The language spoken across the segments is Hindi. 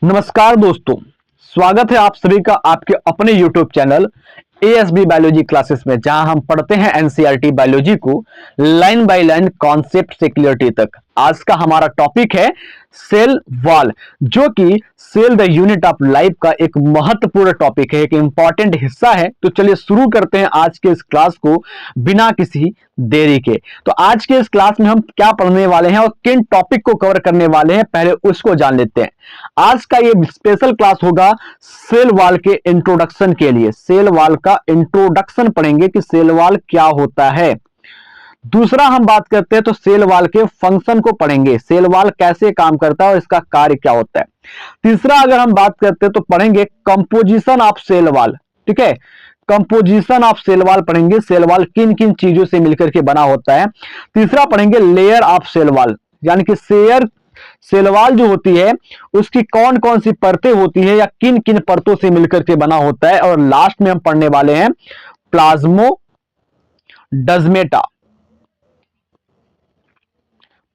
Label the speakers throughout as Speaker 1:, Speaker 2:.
Speaker 1: नमस्कार दोस्तों, स्वागत है आप सभी का आपके अपने YouTube channel ASB biology classes में, जहां हम पढ़ते हैं एनसीईआरटी बायोलॉजी को लाइन बाय लाइन, कॉन्सेप्ट से क्लियरिटी तक। आज का हमारा टॉपिक है सेल वॉल, जो कि cell the unit of life का एक महत्वपूर्ण टॉपिक है, एक इंपॉर्टेंट हिस्सा है। तो चलिए शुरू करते हैं आज के इस क्लास को बिना किसी देरी के। तो आज के इस क्लास में हम क्या पढ़ने वाले हैं और किन टॉपिक को कवर करने वाले हैं, पहले उसको जान लेते हैं। आज का ये स्पेशल क्लास होगा सेल वॉल के इंट्रोडक्शन के लिए। सेल वॉल का इंट्रोडक्शन पढ़ेंगे कि सेल वॉल क्या होता है। दूसरा हम बात करते हैं तो सेल वॉल के फंक्शन को पढ़ेंगे, सेल वॉल कैसे काम करता है और इसका कार्य क्या होता है। तीसरा अगर हम बात करते हैं तो पढ़ेंगे कंपोजिशन ऑफ सेल वॉल। ठीक है, कंपोजिशन ऑफ सेल वॉल पढ़ेंगे, सेल वॉल किन किन चीजों से मिलकर के बना होता है। तीसरा पढ़ेंगे लेयर ऑफ सेल वॉल, यानी कि सेल वॉल जो होती है उसकी कौन कौन सी परतें होती है या किन किन परतों से मिलकर के बना होता है। और लास्ट में हम पढ़ने वाले हैं प्लाज्मोडजमेटा।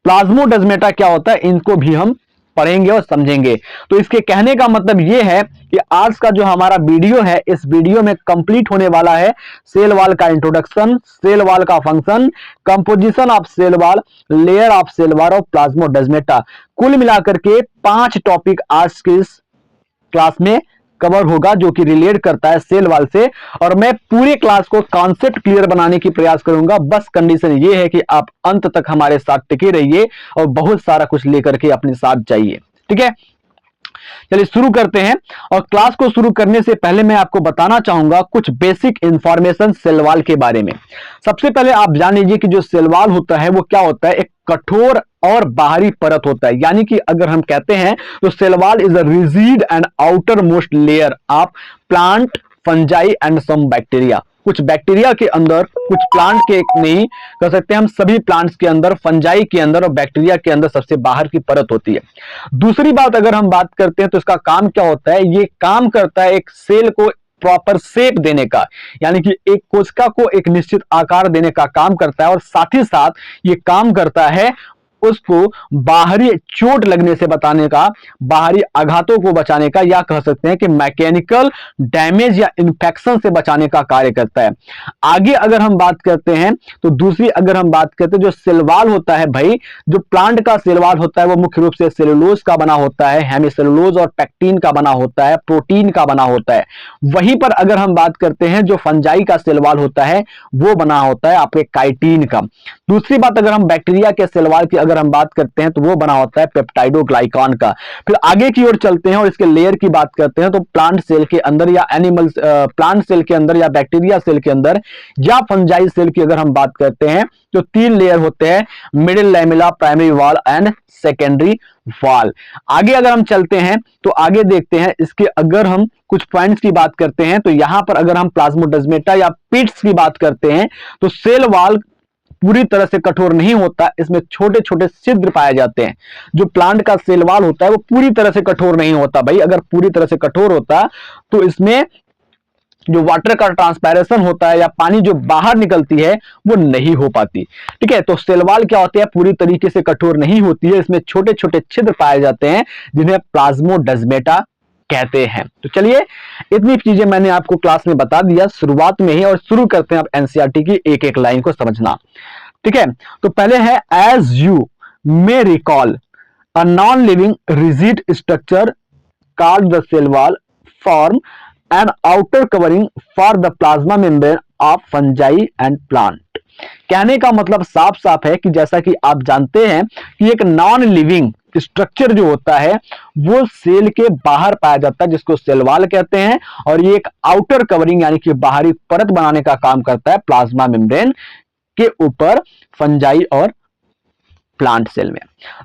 Speaker 1: प्लाज्मोडजमेटा क्या होता है, इनको भी हम पढ़ेंगे और समझेंगे। तो इसके कहने का मतलब यह है कि आज का जो हमारा वीडियो है, इस वीडियो में कंप्लीट होने वाला है सेल वॉल का इंट्रोडक्शन, सेल वॉल का function, composition of cell wall, layer of cell wall और प्लाज्मोडजमेटा। कुल मिलाकर के 5 टॉपिक आज के इस क्लास में कवर होगा, जो कि रिलेट करता है सेल वॉल से। और मैं पूरे क्लास को कॉन्सेप्ट क्लियर बनाने की प्रयास करूंगा। बस कंडीशन ये है कि आप अंत तक हमारे साथ टिके रहिए और बहुत सारा कुछ लेकर के अपने साथ जाइए। ठीक है, चलिए शुरू करते हैं। और क्लास को शुरू करने से पहले मैं आपको बताना चाहूंगा कुछ बेसिक इंफॉर्मेशन सेल वॉल के बारे में। सबसे पहले आप जान लीजिए कि जो सेल वॉल होता है वो क्या होता है, एक कठोर और बाहरी परत होता है। यानी कि अगर हम कहते हैं तो cell wall is a rigid and outermost layer of plant, fungi and some bacteria. कुछ बैक्टीरिया के अंदर, कुछ प्लांट के नहीं कह सकते हम, सभी प्लांट्स के अंदर, फंजाई के अंदर और बैक्टीरिया के अंदर सबसे बाहर की परत होती है। दूसरी बात अगर हम बात करते हैं तो इसका काम क्या होता है, ये काम करता है एक सेल को प्रॉपर शेप देने का, यानी कि एक कोशिका को एक निश्चित आकार देने का काम करता है। और साथ ही साथ ये काम करता है उसको बाहरी चोट लगने से बचाने का, बाहरी आघातों को बचाने का, या कह सकते हैं कि मैकेनिकल डैमेज या इंफेक्शन से बचाने का कार्य करता है। आगे अगर हम बात करते हैं तो दूसरी अगर हम बात करते हैं, जो सेल वॉल होता है भाई, जो प्लांट का सेल वॉल होता है वो मुख्य रूप से सेलुलोज का बना होता है, हेमिसेलुलोज और पेक्टिन का बना होता है, प्रोटीन का बना होता है। वहीं पर अगर हम बात करते हैं जो फंजाई का सेल वॉल होता है वो बना होता है आपके काइटिन का। दूसरी बात अगर हम बैक्टीरिया के सेल वॉल की अगर हम बात करते हैं तो वो बना होता है पेप्टाइडोग्लाइकान का। फिर आगे की ओर चलते हैं और इसके लेयर की बात करते हैं तो प्लांट सेल के अंदर या प्लांट सेल के अंदर या बैक्टीरिया सेल के अंदर या फंजाई सेल की अगर हम बात करते हैं तो 3 लेयर होते हैं, middle lamella, primary wall and secondary wall. आगे अगर हम चलते हैं तो आगे देखते हैं इसके अगर हम कुछ पॉइंट्स की बात करते हैं तो यहां पर अगर हम प्लाज्मोडजमेटा या पिट्स की बात करते हैं तो सेल वॉल पूरी तरह से कठोर नहीं होता, इसमें छोटे छोटे छिद्र पाए जाते हैं। जो प्लांट का सेल वॉल होता है वो पूरी तरह से कठोर नहीं होता भाई। अगर पूरी तरह से कठोर होता तो इसमें जो वाटर का ट्रांसपैरेशन होता है या पानी जो बाहर निकलती है वो नहीं हो पाती। ठीक है, तो सेल वॉल क्या होती है, पूरी तरीके से कठोर नहीं होती है, इसमें छोटे छोटे छिद्र पाए जाते हैं जिन्हें प्लाज्मोडजमेटा कहते हैं। तो चलिए, इतनी चीजें मैंने आपको क्लास में बता दिया शुरुआत में ही, और शुरू करते हैं आप एनसीईआरटी की एक एक लाइन को समझना। ठीक है, तो पहले है as you may recall a non living rigid structure called the cell wall form an outer covering for the plasma membrane of fungi and plant. कहने का मतलब साफ साफ है कि जैसा कि आप जानते हैं कि एक नॉन लिविंग स्ट्रक्चर जो होता है वो सेल के बाहर पाया जाता है, जिसको सेल वॉल कहते हैं। और ये एक आउटर कवरिंग यानी कि बाहरी परत बनाने का काम करता है प्लाज्मा मेम्ब्रेन के ऊपर, फंजाई और प्लांट सेल में।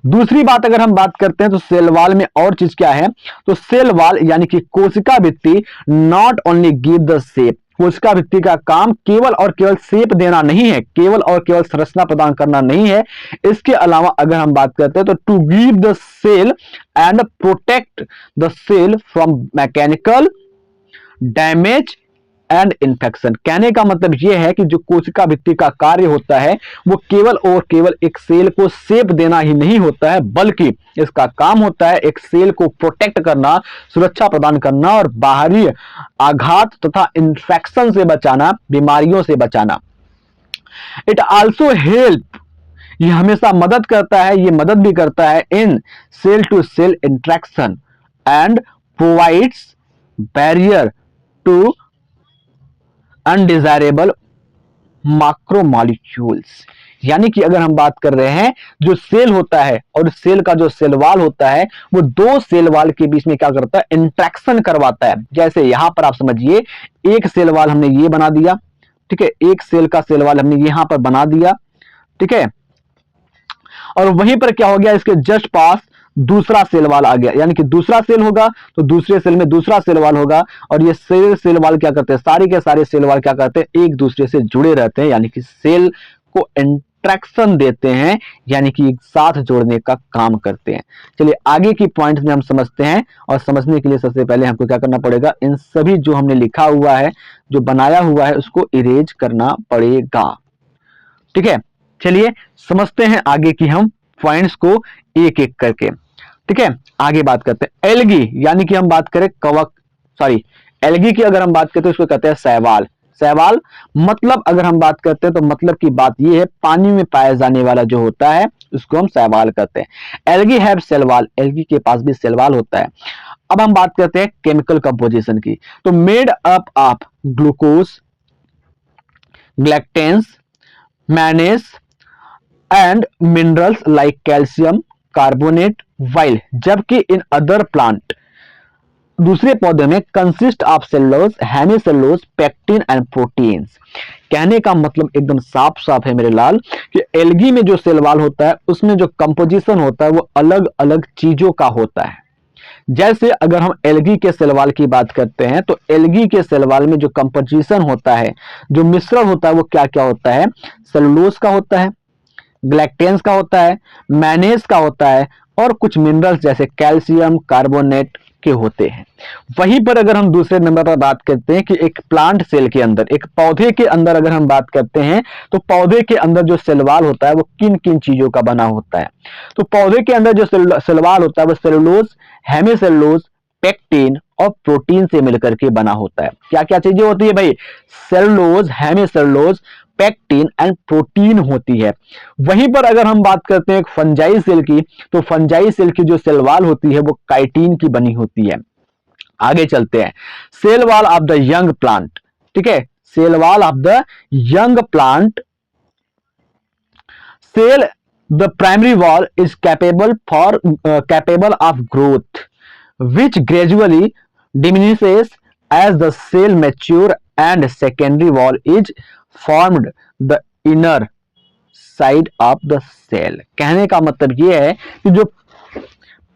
Speaker 1: दूसरी बात अगर हम बात करते हैं तो सेल वॉल में और चीज क्या है, तो सेल वॉल यानी कि कोशिका भित्ति not only give the shape. कोशिका भित्ति का काम केवल और केवल शेप देना नहीं है, केवल और केवल संरचना प्रदान करना नहीं है। इसके अलावा अगर हम बात करते हैं तो to give the cell and protect the cell from mechanical damage and infection. कहने का मतलब यह है कि जो कोशिका भित्ति का कार्य होता है वो केवल और केवल एक सेल को शेप देना ही नहीं होता है, बल्कि इसका काम होता है एक सेल को प्रोटेक्ट करना, सुरक्षा प्रदान करना और बाहरी आघात तथा इन्फेक्शन से बचाना, बीमारियों से बचाना। इट आल्सो हेल्प, ये हमेशा मदद करता है, ये मदद भी करता है in cell to cell interaction and provides barrier to undesirable macromolecules. यानी कि अगर हम बात कर रहे हैं जो सेल होता है और सेल का जो सेल वाल होता है वो दो सेल वाल के बीच में क्या करता है, इंटरेक्शन करवाता है। जैसे यहां पर आप समझिए एक सेल वाल हमने ये बना दिया, ठीक है, एक सेल का सेल वाल हमने यहां पर बना दिया, ठीक है, और वहीं पर क्या हो गया, इसके जस्ट पास दूसरा सेल वाल आ गया, यानी कि दूसरा सेल होगा तो दूसरे सेल में दूसरा सेल वाल होगा, और ये सेल वाल क्या करते हैं, सारे के सारे सेल वाल क्या करते हैं, एक दूसरे से जुड़े रहते हैं, यानी कि सेल को इंटरेक्शन देते हैं, यानी कि एक साथ जोड़ने का काम करते हैं। चलिए आगे की पॉइंट्स में हम समझते हैं, और समझने के लिए सबसे पहले हमको क्या करना पड़ेगा, इन सभी जो हमने लिखा हुआ है, जो बनाया हुआ है, उसको इरेज करना पड़ेगा। ठीक है, चलिए समझते हैं आगे की हम पॉइंट्स को एक एक करके। ठीक है, आगे बात करते हैं एल्गी, यानी कि हम बात करें कवक, सॉरी एल्गी की अगर हम बात करते हैं उसको कहते हैं शैवाल। शैवाल मतलब अगर हम बात करते हैं तो मतलब की बात यह है पानी में पाया जाने वाला जो होता है उसको हम शैवाल कहते हैं। Algae have cell wall, algae के पास भी सेल वाल होता है। अब हम बात करते हैं केमिकल कंपोजिशन की, तो made up of glucose, galactans, mannose and minerals like calcium carbonate, while जबकि इन अदर प्लांट, दूसरे पौधे में consist of cellulose, hemicellulose, pectin and proteins. कहने का मतलब एकदम साफ साफ है मेरे लाल कि एल्गी में जो सेल वाल होता है उसमें जो कंपोजिशन होता है वो अलग अलग चीजों का होता है। जैसे अगर हम एल्गी के सेल वाल की बात करते हैं तो एल्गी के सेल वाल में जो कंपोजिशन होता है, जो मिश्रण होता है वो क्या क्या होता है, सेलुलोज का होता है, ग्लैक्टेंस का होता है, मैनेस का होता है, और कुछ मिनरल्स जैसे कैल्शियम कार्बोनेट के होते हैं। वहीं पर अगर हम दूसरे नंबर पर बात करते हैं कि एक प्लांट सेल के अंदर, एक पौधे के अंदर अगर हम बात करते हैं तो पौधे के अंदर जो सेलवाल होता है वो किन किन चीजों का बना होता है, तो पौधे के अंदर जो सेलवाल होता है वो सेलुलोज, हेमीसेलुलोज, पेक्टिन और प्रोटीन से मिलकर के बना होता है। क्या क्या चीजें होती है भाई, cellulose, hemicellulose, pectin and protein होती है। वहीं पर अगर हम बात करते हैं एक फंजाई सेल की, तो फंजाई सेल की जो सेल वाल होती है वो काइटिन की बनी होती है। आगे चलते हैं, cell wall of the young plant, ठीक है, cell wall of the young plant, cell the primary wall is capable of growth which gradually diminishes as the cell mature and secondary wall is formed the inner side of the cell। कहने का मतलब यह है कि जो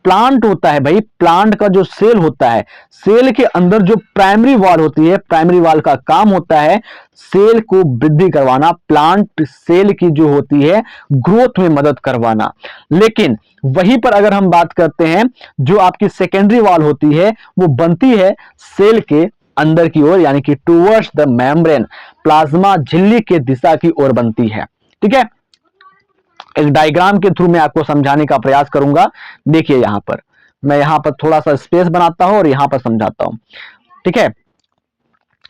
Speaker 1: प्लांट होता है भाई, प्लांट का जो सेल होता है, सेल के अंदर जो प्राइमरी वॉल होती है, प्राइमरी वॉल का काम होता है सेल को वृद्धि करवाना, प्लांट सेल की जो होती है ग्रोथ में मदद करवाना। लेकिन वहीं पर अगर हम बात करते हैं जो आपकी सेकेंडरी वॉल होती है वो बनती है सेल के अंदर की ओर, यानी कि टुवर्ड्स द मेम्ब्रेन, प्लाज्मा झिल्ली के दिशा की ओर बनती है। ठीक है, एक डायग्राम के थ्रू मैं आपको समझाने का प्रयास करूंगा। देखिए यहां पर मैं यहां पर थोड़ा सा स्पेस बनाता हूं और यहां पर समझाता हूं। ठीक है,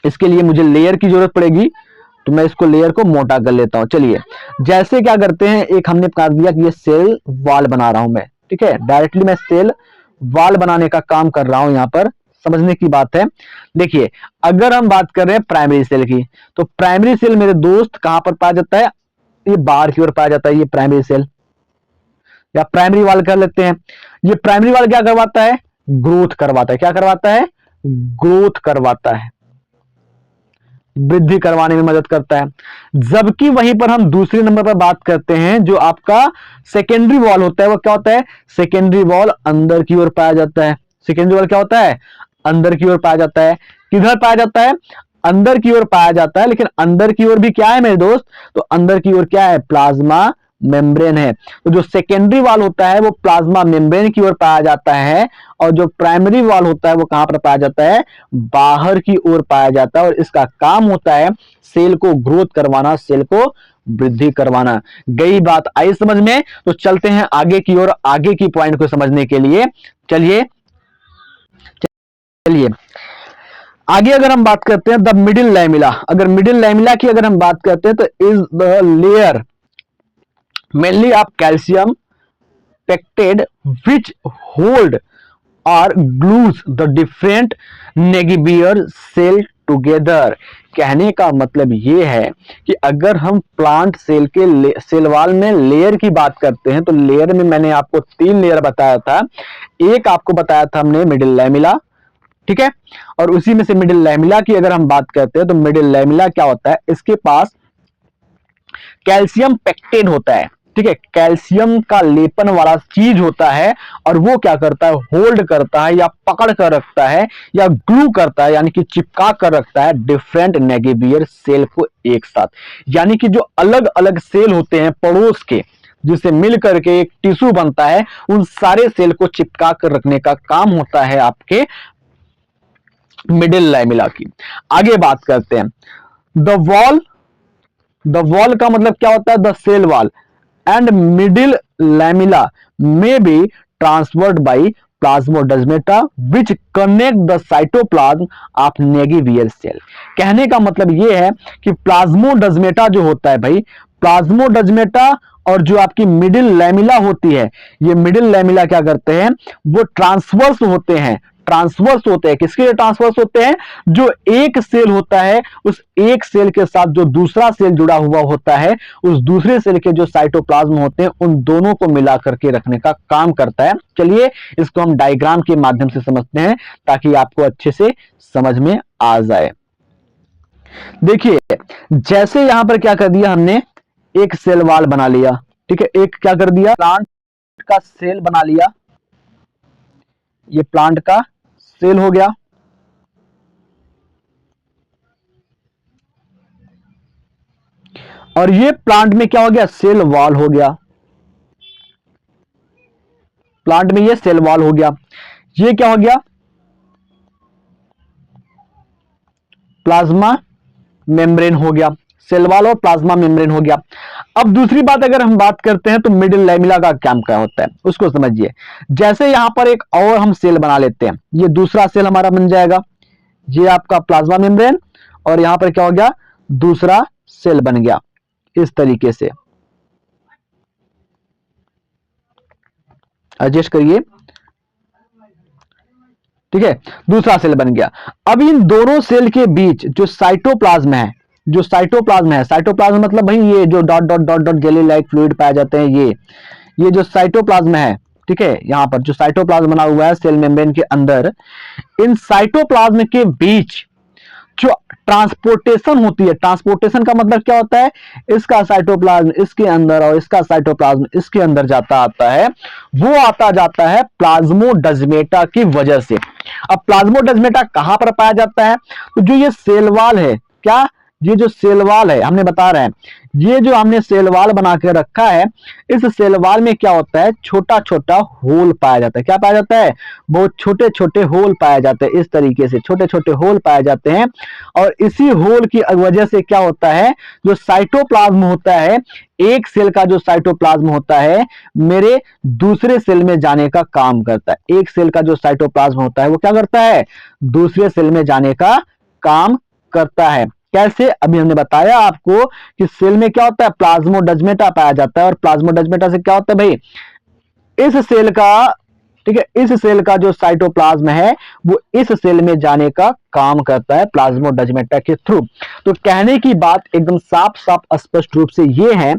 Speaker 1: इसके लिए मुझे लेयर की जरूरत पड़ेगी तो मैं इसको लेयर को मोटा कर लेता हूं। चलिए जैसे क्या करते हैं, एक हमने कर दिया कि ये सेल वॉल बना रहा हूं मैं, ठीक है, डायरेक्टली मैं सेल वॉल बनाने का काम कर रहा हूं। यहां पर समझने की बात है, देखिए अगर हम बात कर रहे हैं प्राइमरी सेल की, तो प्राइमरी सेल मेरे दोस्त कहां पर पाया जाता है, ये बाहर की ओर पाया जाता है, ये प्राइमरी सेल या प्राइमरी वाल कर लेते हैं। ये प्राइमरी वाल क्या करवाता है, ग्रोथ करवाता है। क्या करवाता है, ग्रोथ करवाता है, वृद्धि करवाने में मदद करता है। जबकि वहीं पर हम दूसरे नंबर पर बात करते हैं जो आपका सेकेंडरी वॉल होता है, वो क्या होता है, सेकेंडरी वॉल अंदर की ओर पाया जाता है। सेकेंडरी वॉल क्या होता है, अंदर की ओर पाया जाता है। किधर पाया जाता है, अंदर की ओर पाया जाता है। लेकिन अंदर की ओर भी क्या है मेरे दोस्त, तो अंदर की ओर क्या है, प्लाज्मा मेम्ब्रेन है। तो जो सेकेंडरी वॉल होता है वो प्लाज्मा मेम्ब्रेन की ओर पाया जाता है, और जो प्राइमरी वॉल होता है वो कहां पर पाया जाता है, बाहर की ओर पाया जाता है। और इसका काम होता है सेल को ग्रोथ करवाना, सेल को वृद्धि करवाना। गई बात आई समझ में? तो चलते हैं आगे की ओर, आगे की पॉइंट को समझने के लिए। चलिए चलिए आगे अगर हम बात करते हैं द मिडिल लैमिला, अगर मिडिल लैमिला की अगर हम बात करते हैं तो is the layer mainly of calcium pectate which hold और glues the different neighbour cell together. कहने का मतलब यह है कि अगर हम प्लांट सेल के सेल वॉल में लेयर की बात करते हैं तो लेयर में मैंने आपको 3 लेयर बताया था। एक आपको बताया था हमने मिडिल लैमिला, ठीक है, और उसी में से मिडिल लैमिला की अगर हम बात करते हैं तो मिडिल लैमिला क्या होता है, इसके पास कैल्शियम पेक्टेन होता है, ठीक है, कैल्शियम का लेपन वाला चीज होता है, और वो क्या करता है, होल्ड करता है या पकड़ कर रखता है या ग्लू करता है, यानी कि चिपका कर रखता है डिफरेंट नेगेबियर सेल को एक साथ। यानी कि जो अलग अलग सेल होते हैं पड़ोस के, जिससे मिलकर के एक टिश्यू बनता है, उन सारे सेल को चिपका कर रखने का काम होता है आपके मिडिल लैमिला की। आगे बात करते हैं द वॉल, द वॉल का मतलब क्या होता है, the cell wall and middle lamella में be transferred by plasmodesmata which connect the cytoplasm of neighbour cell. कहने का मतलब यह है कि प्लाज्मोडेस्माटा जो होता है भाई, प्लाज्मोडेस्माटा और जो आपकी मिडिल लैमिला होती है, ये मिडिल लैमिला क्या करते हैं, वो ट्रांसवर्स होते हैं। ट्रांसवर्स होते हैं, किसके लिए ट्रांसवर्स होते हैं, जो एक सेल होता है उस एक सेल के साथ जो दूसरा सेल जुड़ा हुआ होता है, उस दूसरे सेल के जो साइटोप्लाज्म होते हैं उन दोनों को मिला करके रखने का काम करता है। चलिए इसको हम डायग्राम के माध्यम से समझते हैं ताकि आपको अच्छे से समझ में आ जाए। देखिए जैसे यहां पर क्या कर दिया हमने, एक सेल वॉल बना लिया, ठीक है, एक क्या कर दिया, प्लांट का सेल बना लिया, ये प्लांट का सेल हो गया। और ये प्लांट में क्या हो गया, सेल वॉल हो गया, प्लांट में ये सेल वॉल हो गया। ये क्या हो गया, प्लाज्मा मेम्ब्रेन हो गया, सेल वॉल और प्लाज्मा मेम्ब्रेन हो गया। अब दूसरी बात अगर हम बात करते हैं तो मिडिल लैमिला का काम क्या होता है उसको समझिए। जैसे यहां पर एक और हम सेल बना लेते हैं, ये दूसरा सेल हमारा बन जाएगा, ये आपका प्लाज्मा मेम्ब्रेन, और यहां पर क्या हो गया, दूसरा सेल बन गया इस तरीके से। एडजस्ट करिए, ठीक है, दूसरा सेल बन गया। अब इन दोनों सेल के बीच जो साइटोप्लाज्म है, जो साइटोप्लाज्म है, साइटोप्लाज्म मतलब भाई ये जो dot dot dot dot jelly like fluid पाए जाते हैं, ये जो साइटोप्लाज्म है, ठीक है, यहां पर जो साइटोप्लाज्म बना हुआ है सेल मेम्ब्रेन के अंदर, इन साइटोप्लाज्म के बीच जो ट्रांसपोर्टेशन होती है, ट्रांसपोर्टेशन का मतलब क्या होता है, इसका साइटोप्लाज्म इसके अंदर और इसका साइटोप्लाज्म इसके अंदर जाता आता है, वो आता जाता है प्लाज्मोडेस्माटा की वजह से। अब प्लाज्मोडेस्माटा कहां पर पाया जाता है, तो जो ये सेल वॉल है, क्या, ये जो सेल वॉल है हमने बता रहे हैं, ये जो हमने सेल वॉल बना के रखा है, इस सेल वॉल में क्या होता है, छोटा छोटा होल पाया जाता है। क्या पाया जाता है, बहुत छोटे छोटे होल पाए जाते हैं, इस तरीके से छोटे छोटे होल पाए जाते हैं। और इसी होल की वजह से क्या होता है, जो साइटोप्लाज्म होता है, एक सेल का जो साइटोप्लाज्म होता है मेरे दूसरे सेल में जाने का काम करता है। एक सेल का जो साइटोप्लाज्म होता है वो क्या करता है, दूसरे सेल में जाने का काम करता है। कैसे, अभी हमने बताया आपको कि सेल में क्या होता है, प्लाज्मोडेस्माटा पाया जाता है, और प्लाज्मोडेस्माटा से क्या होता है भाई, इस सेल का, ठीक है, इस सेल का जो साइटोप्लाज्म है वो इस सेल में जाने का काम करता है प्लाज्मोडेस्माटा के थ्रू। तो कहने की बात एकदम साफ साफ स्पष्ट रूप से ये है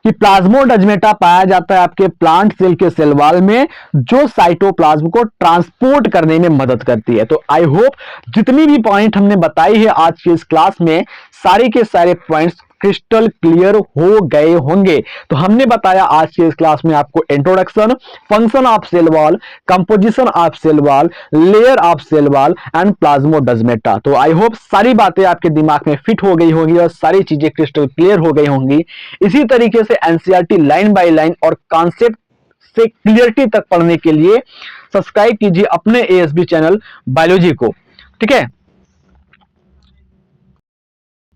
Speaker 1: कि प्लाज्मोडेस्माटा पाया जाता है आपके प्लांट सेल के सेल वॉल में, जो साइटोप्लाज्म को ट्रांसपोर्ट करने में मदद करती है। तो आई होप जितनी भी पॉइंट हमने बताई है आज की इस क्लास में, सारे के सारे पॉइंट्स क्रिस्टल क्लियर हो गए होंगे। तो हमने बताया आज की इस क्लास में आपको introduction, function of cell wall, composition of cell wall, layer of cell wall and plasmodesmata. तो आई होप सारी बातें आपके दिमाग में फिट हो गई होंगी और सारी चीजें क्रिस्टल क्लियर हो गई होंगी। इसी तरीके से एनसीईआरटी लाइन बाय लाइन और कॉन्सेप्ट से क्लियरिटी तक पढ़ने के लिए सब्सक्राइब कीजिए अपने एएसबी चैनल बायोलॉजी को। ठीक है।